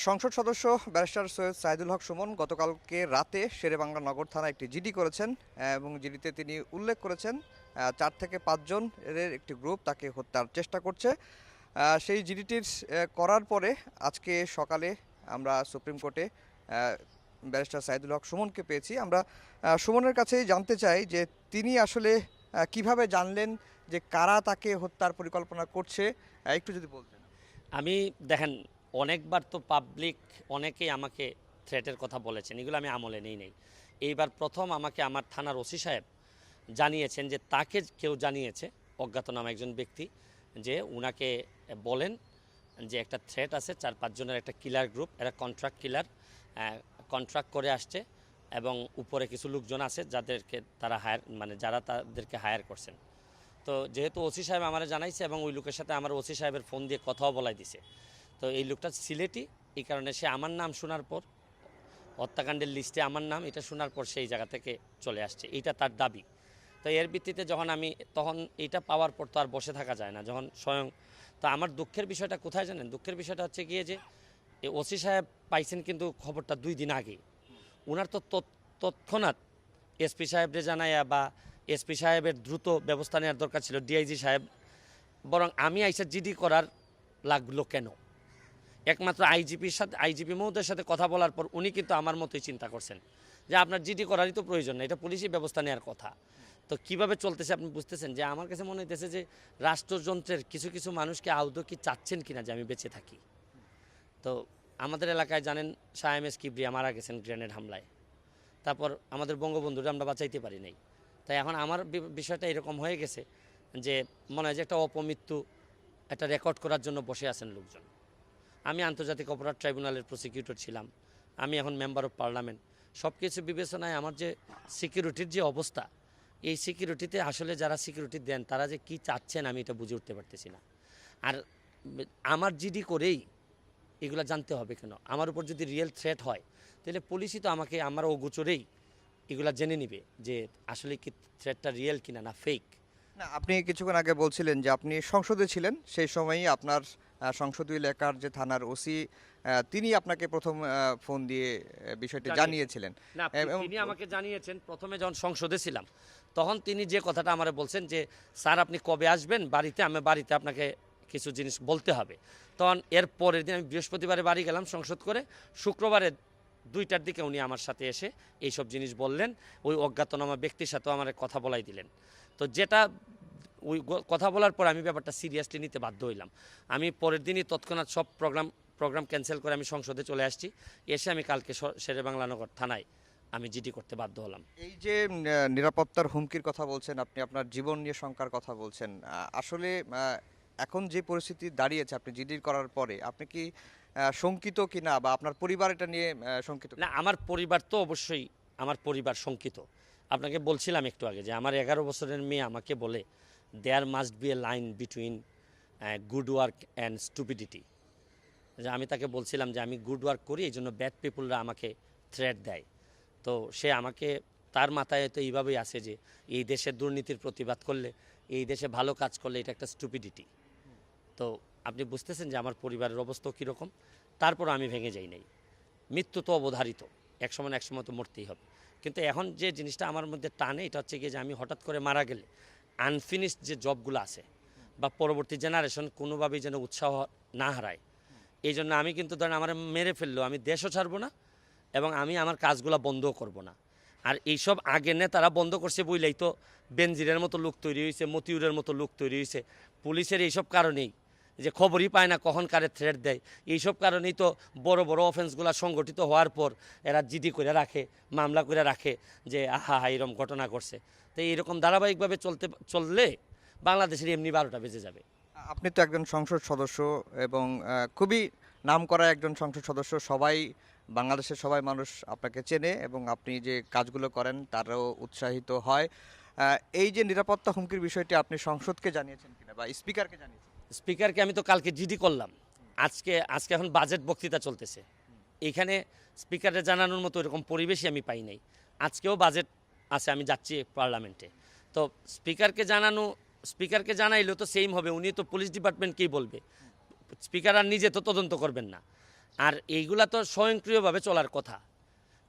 সংসদ সদস্য ব্যারিস্টার সৈয়দ সাইদুল হক সুমন গতকালকে রাতে শেরেবাংলা নগর থানায় একটি জিডি করেছেন এবং জিডিতে তিনি উল্লেখ করেছেন 4 থেকে 5 জনের একটি গ্রুপ তাকে হত্যার চেষ্টা করছে। সেই জিডিটির করার পরে আজকে সকালে আমরা সুপ্রিম কোর্টে ব্যারিস্টার সাইদুল হক সুমনকে পেয়েছি। আমরা সুমনের কাছেই জানতে চাই যে তিনি আসলে কিভাবে জানলেন যে কারা তাকে হত্যার পরিকল্পনা করছে, একটু যদি বলতেন। আমি দেখেন অনেকবার তো পাবলিক অনেকেই আমাকে থ্রেটের কথা বলেছেন, এগুলো আমি আমলে নেই। এইবার প্রথম আমাকে আমার থানার ওসি সাহেব জানিয়েছেন যে তাকে কেউ জানিয়েছে, অজ্ঞাতনামা একজন ব্যক্তি, যে উনাকে বলেন যে একটা থ্রেট আছে 4-5 জনের একটা কিলার গ্রুপ, এরা কন্ট্রাক্ট কিলার, কন্ট্রাক্ট করে আসছে এবং উপরে কিছু লোকজন আছে যাদেরকে তারা যারা তাদেরকে হায়ার করছেন। তো যেহেতু ওসি সাহেব আমার জানাইছে এবং ওই লোকের সাথে আমার ওসি সাহেবের ফোন দিয়ে কথাও বলাই দিছে, তো এই লোকটা সিলেটি, এই কারণে সে আমার নাম শোনার পর, হত্যাকাণ্ডের লিস্টে আমার নাম এটা শোনার পর সেই জায়গা থেকে চলে আসছে, এইটা তার দাবি। তো এর ভিত্তিতে তখন এইটা পাওয়ার পর তো আর বসে থাকা যায় না, যখন স্বয়ং। তো আমার দুঃখের বিষয়টা কোথায় জানেন? দুঃখের বিষয়টা হচ্ছে গিয়ে যে ওসি সাহেব পাইছেন কিন্তু খবরটা 2 দিন আগে। ওনার তো তৎক্ষণাৎ এসপি সাহেবরে জানাইয়া বা এসপি সাহেবের দ্রুত ব্যবস্থা নেওয়ার দরকার ছিল, ডিআইজি সাহেব। বরং আমি আইসা জিডি করার লাগলো কেন? একমাত্র আইজিপি মহোদয়ের সাথে কথা বলার পর উনি কিন্তু আমার মতোই চিন্তা করছেন যে আপনার জিডি করারই তো প্রয়োজন না, এটা পুলিশই ব্যবস্থা নেওয়ার কথা। তো কিভাবে চলতেছে আপনি বুঝতেছেন যে আমার কাছে মনে হইতেছে যে রাষ্ট্রযন্ত্রের কিছু কিছু মানুষকে আদৌ কি চাচ্ছেন কিনা যে আমি বেঁচে থাকি। তো আমাদের এলাকায় জানেন শাহেমেস কিবরিয়া মারা গেছেন গ্রেনেড হামলায়, তারপর আমাদের বঙ্গবন্ধুরা আমরা বাঁচাইতে পারি নাই। তাই এখন আমার বিষয়টা এরকম হয়ে গেছে যে মনে হয় যে একটা অপমৃত্যু একটা রেকর্ড করার জন্য বসে আছেন লোকজন। আমি আন্তর্জাতিক অপরাধ ট্রাইব্যুনালের প্রসিকিউটর ছিলাম, আমি এখন মেম্বার অফ পার্লামেন্ট। সব কিছু বিবেচনায় আমার যে সিকিউরিটির যে অবস্থা, এই সিকিউরিটিতে আসলে যারা সিকিউরিটি দেন তারা যে কি চাচ্ছেন আমি এটা বুঝে উঠতে পারতেছি না। আর আমার জিডি করেই এগুলো জানতে হবে কেন? আমার উপর যদি রিয়েল থ্রেট হয় তাহলে পুলিশই তো আমাকে আমার অগোচরেই এগুলা জেনে নিবে যে আসলে কি থ্রেটটা রিয়েল কিনা না ফেক। না, আপনি কিছুক্ষণ আগে বলছিলেন যে আপনি সংসদে ছিলেন, সেই সময়ই আপনার সংসদীয় এলাকার যে থানার ওসি তিনি আপনাকে প্রথম ফোন দিয়ে বিষয়টি জানিয়েছিলেন। না, এবং তিনি আমাকে জানিয়েছেন প্রথমে যখন সংসদে ছিলাম, তখন তিনি যে কথাটা আমার বলছেন যে স্যার আপনি কবে আসবেন বাড়িতে, আমি বাড়িতে আপনাকে কিছু জিনিস বলতে হবে। তখন এর পরের দিন আমি বৃহস্পতিবারে বাড়ি গেলাম সংসদ করে, শুক্রবারে 2টার দিকে উনি আমার সাথে এসে এইসব জিনিস বললেন, ওই অজ্ঞাতনামা ব্যক্তির সাথেও আমার কথা বলাই দিলেন। তো যেটা ওই কথা বলার পর আমি ব্যাপারটা সিরিয়াসলি নিতে বাধ্য হইলাম। আমি পরের দিনই তৎক্ষণাৎ সব প্রোগ্রাম ক্যান্সেল করে আমি সংসদে চলে আসছি। এসে আমি কালকে শেরেবাংলা নগর থানায় আমি জিডি করতে বাধ্য হলাম। এই যে নিরাপত্তার হুমকির কথা বলছেন, আপনি আপনার জীবন নিয়ে শঙ্কার কথা বলছেন, আসলে এখন যে পরিস্থিতি দাঁড়িয়েছে আপনি জিডি করার পরে আপনি কি শঙ্কিত কিনা, বা আপনার পরিবার এটা নিয়ে শঙ্কিত না, আমার পরিবার তো অবশ্যই, আমার পরিবার শঙ্কিত। আপনাকে বলছিলাম একটু আগে যে আমার 11 বছরের মেয়ে আমাকে বলে there must be a line between good work and stupidity. যে আমি তাকে বলছিলাম যে আমি গুড ওয়ার্ক করি, এই জন্য ব্যাড পিপুলরা আমাকে থ্রেট দেয়। তো সে আমাকে, তার মাথায় তো এইভাবেই আছে যে এই দেশের দুর্নীতির প্রতিবাদ করলে, এই দেশে ভালো কাজ করলে এটা একটা স্টুপিডিটি। তো আপনি বুঝতেছেন যে আমার পরিবারের অবস্থা কীরকম। তারপর আমি ভেঙে যাই নাই। মৃত্যু তো অবধারিত, এক সময় না এক সময় তো মরতেই হবে। কিন্তু এখন যে জিনিসটা আমার মধ্যে টানে এটা হচ্ছে গিয়ে যে আমি হঠাৎ করে মারা গেলে আনফিনিশড যে জবগুলো আছে বা পরবর্তী জেনারেশন কোনোভাবেই যেন উৎসাহ না হারায়, এই জন্য আমি কিন্তু ধরেন আমার মেরে ফেললেও আমি দেশও ছাড়বো না এবং আমি আমার কাজগুলো বন্ধও করব না। আর এইসব আগের নেতারা বন্ধ করছে বইলেই তো বেনজিরের মতো লোক তৈরি হয়েছে, মতিউরের মতো লোক তৈরি হয়েছে। পুলিশের এইসব কারণেই যে খবরই পায় না কখন কারে থ্রেট দেয়, এইসব কারণেই তো বড় বড় অফেন্সগুলো সংগঠিত হওয়ার পর এরা জিডি করে রাখে, মামলা করে রাখে যে আহা এরকম ঘটনা করছে। তো এইরকম ধারাবাহিকভাবে চললে বাংলাদেশের এমনি 12টা বেজে যাবে। আপনি তো একজন সংসদ সদস্য এবং খুবই নামকরা একজন সংসদ সদস্য, সবাই, বাংলাদেশের সবাই মানুষ আপনাকে চেনে এবং আপনি যে কাজগুলো করেন তারও উৎসাহিত হয়। এই যে নিরাপত্তা হুমকির বিষয়টি আপনি সংসদকে জানিয়েছেন কিনা বা স্পিকারকে জানিয়েছেন? স্পিকারকে আমি তো কালকে জিডি করলাম, আজকে এখন বাজেট বক্তৃতা চলতেছে, এইখানে স্পিকারে জানানোর মতো এরকম পরিবেশই আমি পাই নাই। আজকেও বাজেট আছে, আমি যাচ্ছি পার্লামেন্টে। তো স্পিকারকে জানাইলেও তো সেম হবে, উনি তো পুলিশ ডিপার্টমেন্টকেই বলবে, স্পিকার আর নিজে তো তদন্ত করবেন না। আর এইগুলা তো স্বয়ংক্রিয়ভাবে চলার কথা।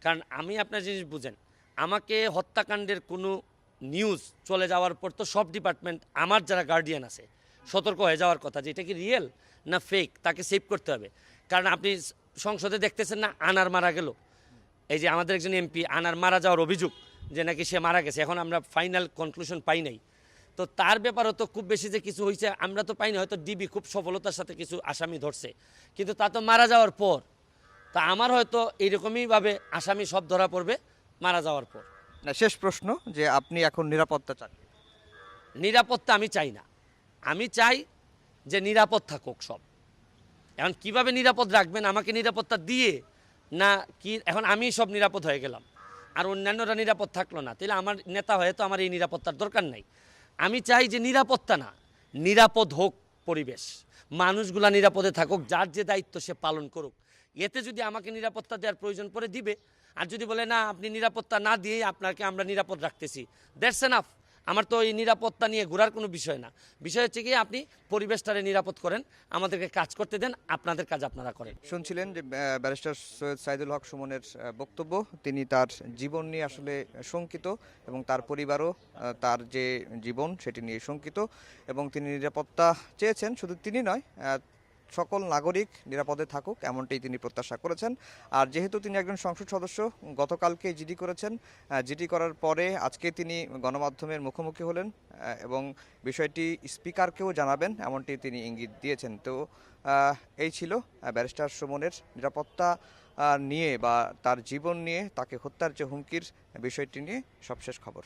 কারণ আমি আপনার জিনিস বুঝেন, আমাকে হত্যাকাণ্ডের কোনো নিউজ চলে যাওয়ার পর তো সব ডিপার্টমেন্ট, আমার যারা গার্ডিয়ান আছে, সতর্ক হয়ে যাওয়ার কথা যে এটা কি রিয়েল না ফেক, তাকে সেভ করতে হবে। কারণ আপনি সংসদে দেখতেছেন না, আনার মারা গেল, এই যে আমাদের একজন এমপি আনার মারা যাওয়ার অভিযোগ যে নাকি সে মারা গেছে, এখন আমরা ফাইনাল কনক্লুশন পাই নাই। তো তার ব্যাপারও তো খুব বেশি যে কিছু হয়েছে আমরা তো পাইনি, হয়তো ডিবি খুব সফলতার সাথে কিছু আসামি ধরছে, কিন্তু তা তো মারা যাওয়ার পর। তা আমার হয়তো এইরকমইভাবে আসামি সব ধরা পড়বে মারা যাওয়ার পর। না, শেষ প্রশ্ন, যে আপনি এখন নিরাপত্তা চান? নিরাপত্তা আমি চাই না, আমি চাই যে নিরাপদ থাকুক সব। এখন কিভাবে নিরাপদ রাখবেন, আমাকে নিরাপত্তা দিয়ে না কি এখন আমি সব নিরাপদ হয়ে গেলাম আর অন্যান্যরা নিরাপদ থাকলো না, তাহলে আমার নেতা হয়ে তো আমার এই নিরাপত্তার দরকার নাই। আমি চাই যে নিরাপত্তা না, নিরাপদ হোক পরিবেশ, মানুষগুলা নিরাপদে থাকুক, যার যে দায়িত্ব সে পালন করুক। এতে যদি আমাকে নিরাপত্তা দেওয়ার প্রয়োজন পড়ে দিবে, আর যদি বলে না আপনি নিরাপত্তা না দিয়েই আপনাকে আমরা নিরাপদ রাখতেছি, দ্যাটস এনাফ। আমার তো এই নিরাপত্তা নিয়ে ঘোরার কোনো বিষয় না, বিষয় হচ্ছে কি আপনি পরিবেশটারে নিরাপদ করেন, আমাদেরকে কাজ করতে দেন, আপনাদের কাজ আপনারা করেন। শুনছিলেন যে ব্যারিস্টার সৈয়দ সাইদুল হক সুমনের বক্তব্য। তিনি তার জীবন নিয়ে আসলে শঙ্কিত এবং তার পরিবারও তার যে জীবন সেটি নিয়ে শঙ্কিত, এবং তিনি নিরাপত্তা চেয়েছেন। শুধু তিনি নয়, সকল নাগরিক নিরাপদে থাকুক এমনটাই তিনি প্রত্যাশা করেছেন। আর যেহেতু তিনি একজন সংসদ সদস্য, গতকালকে জিডি করেছেন, জিডি করার পরে আজকে তিনি গণমাধ্যমের মুখোমুখি হলেন এবং বিষয়টি স্পিকারকেও জানাবেন এমনটি তিনি ইঙ্গিত দিয়েছেন। তো এই ছিল ব্যারিস্টার সুমনের নিরাপত্তা নিয়ে বা তার জীবন নিয়ে, তাকে হত্যার যে হুমকির বিষয়টি নিয়ে সবশেষ খবর।